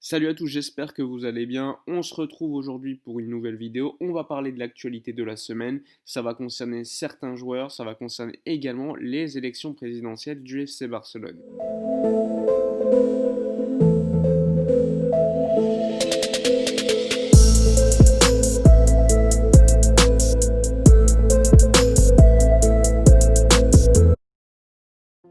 Salut à tous, j'espère que vous allez bien. On se retrouve aujourd'hui pour une nouvelle vidéo. On va parler de l'actualité de la semaine. Ça va concerner certains joueurs, ça va concerner également les élections présidentielles du FC Barcelone.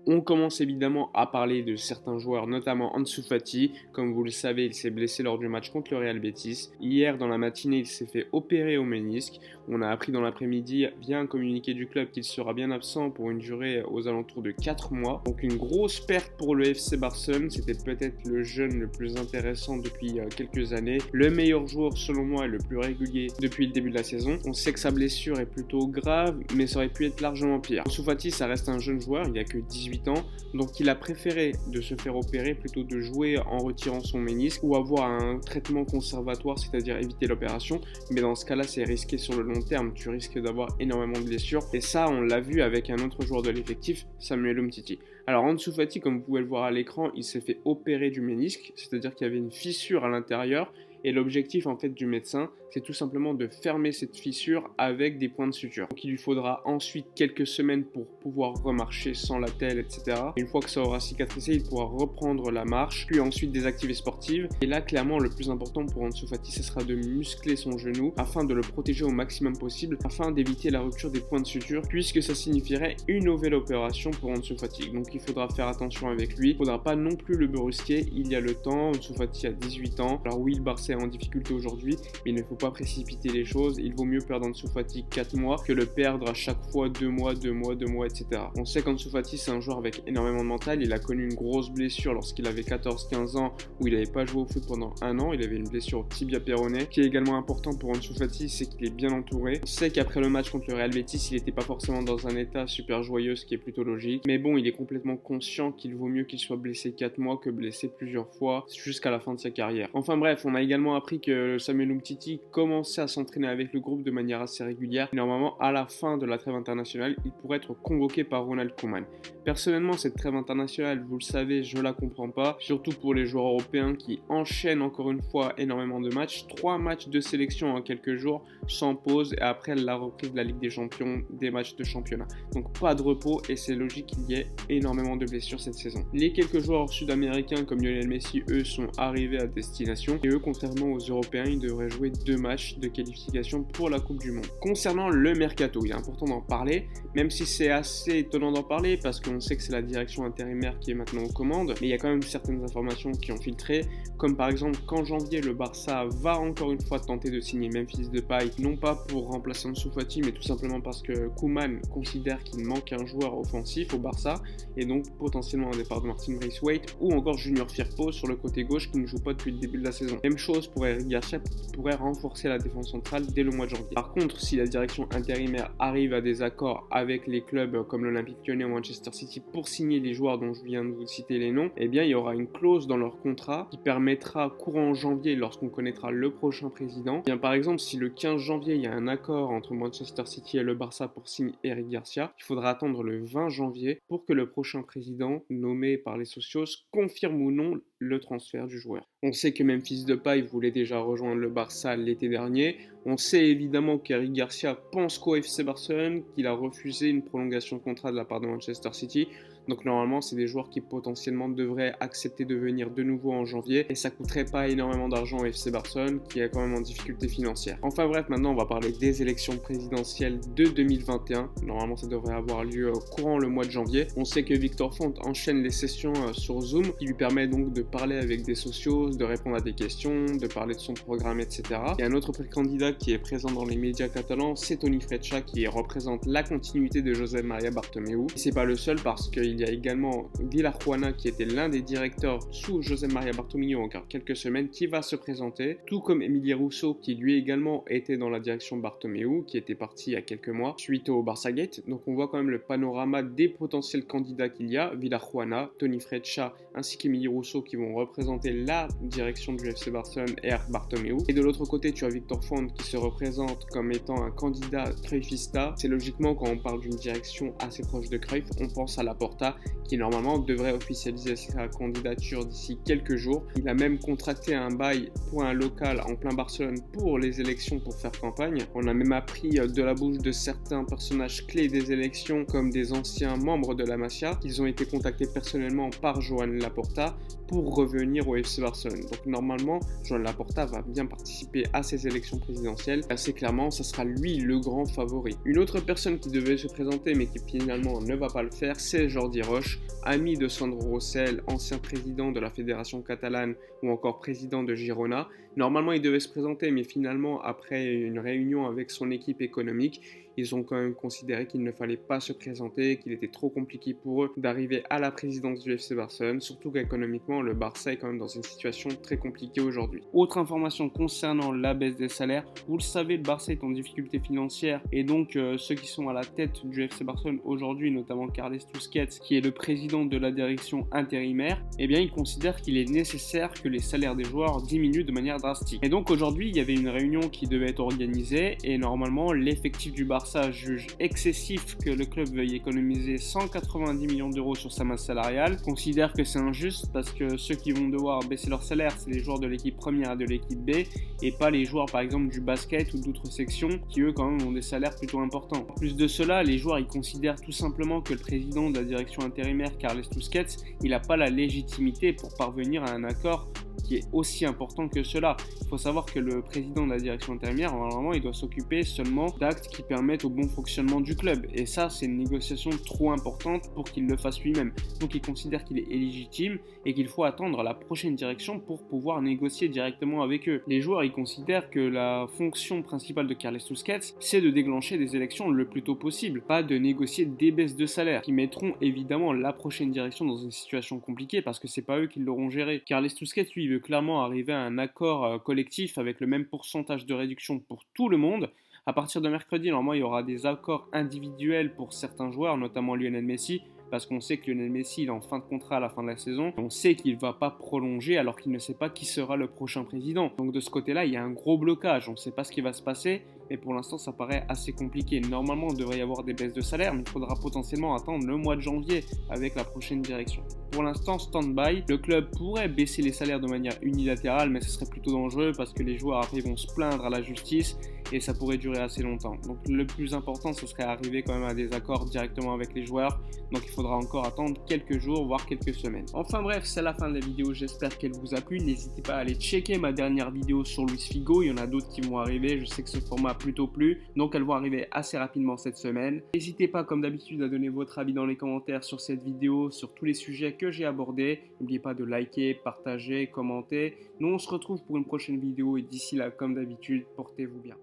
On commence évidemment à parler de certains joueurs, notamment Ansu Fati. Comme vous le savez, il s'est blessé lors du match contre le Real Betis. Hier, dans la matinée, il s'est fait opérer au ménisque. On a appris dans l'après-midi, via un communiqué du club, qu'il sera bien absent pour une durée aux alentours de 4 mois. Donc une grosse perte pour le FC Barcelone. C'était peut-être le jeune le plus intéressant depuis quelques années. Le meilleur joueur, selon moi, et le plus régulier depuis le début de la saison. On sait que sa blessure est plutôt grave, mais ça aurait pu être largement pire. Ansu Fati, ça reste un jeune joueur, il n'a que 18 ans, donc il a préféré de se faire opérer plutôt de jouer en retirant son ménisque ou avoir un traitement conservatoire, c'est-à-dire éviter l'opération. Mais dans ce cas-là, c'est risqué sur le long terme, tu risques d'avoir énormément de blessures, et ça on l'a vu avec un autre joueur de l'effectif, Samuel Umtiti. Alors Ansu Fati, comme vous pouvez le voir à l'écran, il s'est fait opérer du ménisque, c'est-à-dire qu'il y avait une fissure à l'intérieur. Et l'objectif en fait du médecin, c'est tout simplement de fermer cette fissure avec des points de suture. Donc il lui faudra ensuite quelques semaines pour pouvoir remarcher sans l'attelle, etc. Une fois que ça aura cicatrisé, il pourra reprendre la marche, puis ensuite des activités sportives. Et là, clairement, le plus important pour Ansu Fati, ce sera de muscler son genou afin de le protéger au maximum possible, afin d'éviter la rupture des points de suture, puisque ça signifierait une nouvelle opération pour Ansu Fati. Donc il faudra faire attention avec lui. Il ne faudra pas non plus le brusquer. Il y a le temps. Ansu Fati a 18 ans. Alors oui, le Barça est en difficulté aujourd'hui, mais il ne faut pas précipiter les choses. Il vaut mieux perdre Ansu Fati 4 mois que le perdre à chaque fois 2 mois, etc. On sait qu'Ansu Fati, c'est un joueur avec énormément de mental. Il a connu une grosse blessure lorsqu'il avait 14-15 ans, où il n'avait pas joué au foot pendant un an. Il avait une blessure au tibia péroné. Ce qui est également important pour Ansu Fati, c'est qu'il est bien entouré. On sait qu'après le match contre le Real Betis, il n'était pas forcément dans un état super joyeux, ce qui est plutôt logique. Mais bon, il est complètement conscient qu'il vaut mieux qu'il soit blessé 4 mois que blessé plusieurs fois jusqu'à la fin de sa carrière. Enfin bref, on a également appris que Samuel Umtiti commençait à s'entraîner avec le groupe de manière assez régulière. Et normalement, à la fin de la trêve internationale, il pourrait être convoqué par Ronald Koeman. Personnellement, cette trêve internationale, vous le savez, je la comprends pas, surtout pour les joueurs européens qui enchaînent encore une fois énormément de matchs. 3 matchs de sélection en quelques jours, sans pause, et après la reprise de la Ligue des Champions, des matchs de championnat. Donc pas de repos, et c'est logique qu'il y ait énormément de blessures cette saison. Les quelques joueurs sud-américains comme Lionel Messi, eux, sont arrivés à destination, et eux, contrairement aux Européens, ils devraient jouer 2 matchs de qualification pour la Coupe du Monde. Concernant le mercato, il est important d'en parler, même si c'est assez étonnant d'en parler parce qu'on sait que c'est la direction intérimaire qui est maintenant aux commandes, mais il y a quand même certaines informations qui ont filtré, comme par exemple qu'en janvier, le Barça va encore une fois tenter de signer Memphis Depay, non pas pour remplacer Ansu Fati, mais tout simplement parce que Koeman considère qu'il manque un joueur offensif au Barça, et donc potentiellement un départ de Martin Braithwaite ou encore Junior Firpo sur le côté gauche qui ne joue pas depuis le début de la saison. Même chose pour Eric Garcia, qui pourrait renforcer la défense centrale dès le mois de janvier. Par contre, si la direction intérimaire arrive à des accords avec les clubs comme l'Olympique Lyonnais ou Manchester City pour signer les joueurs dont je viens de vous citer les noms, eh bien il y aura une clause dans leur contrat qui permettra courant janvier, lorsqu'on connaîtra le prochain président, eh bien par exemple si le 15 janvier il y a un accord entre Manchester City et le Barça pour signer Eric Garcia, il faudra attendre le 20 janvier pour que le prochain président, nommé par les socios, confirme ou non le transfert du joueur. On sait que Memphis Depay voulait déjà rejoindre le Barça l'été dernier. On sait évidemment qu'Eric Garcia pense qu'au FC Barcelone, qu'il a refusé une prolongation de contrat de la part de Manchester City. Donc normalement, c'est des joueurs qui potentiellement devraient accepter de venir de nouveau en janvier et ça coûterait pas énormément d'argent au FC Barcelone qui est quand même en difficulté financière. Enfin bref, maintenant on va parler des élections présidentielles de 2021. Normalement, ça devrait avoir lieu courant le mois de janvier. On sait que Victor Font enchaîne les sessions sur Zoom qui lui permet donc de parler avec des socios, de répondre à des questions, de parler de son programme, etc. Et un autre précandidat qui est présent dans les médias catalans, c'est Toni Freixa qui représente la continuité de Josep Maria Bartomeu. Et c'est pas le seul parce qu'il y a également Villajuana qui était l'un des directeurs sous Josep Maria Bartomeu encore quelques semaines qui va se présenter, tout comme Emilie Rousseau qui lui également était dans la direction Bartomeu, qui était parti il y a quelques mois suite au Barça Gate. Donc on voit quand même le panorama des potentiels candidats qu'il y a, Villajuana, Toni Freixa ainsi qu'Emilie Rousseau qui vont représenter la direction du FC Barcelone et Bartomeu. Et de l'autre côté tu as Victor Font qui se représente comme étant un candidat cruyffista. C'est logiquement quand on parle d'une direction assez proche de Cruyff, on pense à Laporta Laporta, qui normalement devrait officialiser sa candidature d'ici quelques jours. Il a même contracté un bail pour un local en plein Barcelone pour les élections pour faire campagne. On a même appris de la bouche de certains personnages clés des élections, comme des anciens membres de la Masia, qu'ils ont été contactés personnellement par Joan Laporta pour revenir au FC Barcelone. Donc normalement, Joan Laporta va bien participer à ces élections présidentielles. Assez clairement, ça sera lui le grand favori. Une autre personne qui devait se présenter mais qui finalement ne va pas le faire, c'est Jordi Roche, ami de Sandro Rosell, ancien président de la Fédération catalane ou encore président de Girona. Normalement, il devait se présenter, mais finalement, après une réunion avec son équipe économique, ils ont quand même considéré qu'il ne fallait pas se présenter, qu'il était trop compliqué pour eux d'arriver à la présidence du FC Barcelone, surtout qu'économiquement, le Barça est quand même dans une situation très compliquée aujourd'hui. Autre information concernant la baisse des salaires, vous le savez, le Barça est en difficulté financière et donc ceux qui sont à la tête du FC Barcelone aujourd'hui, notamment Carles Tusquets, qui est le président de la direction intérimaire, eh bien, il considère qu'il est nécessaire que les salaires des joueurs diminuent de manière drastique. Et donc aujourd'hui, il y avait une réunion qui devait être organisée et normalement, l'effectif du Barça juge excessif que le club veuille économiser 190 millions d'euros sur sa masse salariale, considère que c'est injuste parce que ceux qui vont devoir baisser leur salaire, c'est les joueurs de l'équipe première et de l'équipe B et pas les joueurs par exemple du basket ou d'autres sections qui eux quand même ont des salaires plutôt importants. En plus de cela, les joueurs ils considèrent tout simplement que le président de la direction intérimaire, Carles Tusquets, il n'a pas la légitimité pour parvenir à un accord qui est aussi important que cela. Il faut savoir que le président de la direction intérimaire, normalement, il doit s'occuper seulement d'actes qui permettent au bon fonctionnement du club. Et ça, c'est une négociation trop importante pour qu'il le fasse lui-même. Donc, il considère qu'il est illégitime et qu'il faut attendre la prochaine direction pour pouvoir négocier directement avec eux. Les joueurs, ils considèrent que la fonction principale de Carles Tusquets, c'est de déclencher des élections le plus tôt possible, pas de négocier des baisses de salaire, qui mettront évidemment la prochaine direction dans une situation compliquée parce que c'est pas eux qui l'auront géré. Carles Tusquets, lui, veut clairement arriver à un accord collectif avec le même pourcentage de réduction pour tout le monde. À partir de mercredi, normalement, il y aura des accords individuels pour certains joueurs, notamment Lionel Messi, parce qu'on sait que Lionel Messi il est en fin de contrat à la fin de la saison. On sait qu'il ne va pas prolonger alors qu'il ne sait pas qui sera le prochain président. Donc de ce côté-là, il y a un gros blocage. On ne sait pas ce qui va se passer, mais pour l'instant, ça paraît assez compliqué. Normalement, il devrait y avoir des baisses de salaire, mais il faudra potentiellement attendre le mois de janvier avec la prochaine direction. Pour l'instant, stand-by. Le club pourrait baisser les salaires de manière unilatérale, mais ce serait plutôt dangereux parce que les joueurs après vont se plaindre à la justice et ça pourrait durer assez longtemps. Donc le plus important, ce serait arriver quand même à des accords directement avec les joueurs. Donc il faudra encore attendre quelques jours, voire quelques semaines. Enfin bref, c'est la fin de la vidéo. J'espère qu'elle vous a plu. N'hésitez pas à aller checker ma dernière vidéo sur Luis Figo. Il y en a d'autres qui vont arriver. Je sais que ce format a plutôt plu. Donc elles vont arriver assez rapidement cette semaine. N'hésitez pas, comme d'habitude, à donner votre avis dans les commentaires sur cette vidéo, sur tous les sujets que j'ai abordés. N'oubliez pas de liker, partager, commenter. Nous, on se retrouve pour une prochaine vidéo. Et d'ici là, comme d'habitude, portez-vous bien.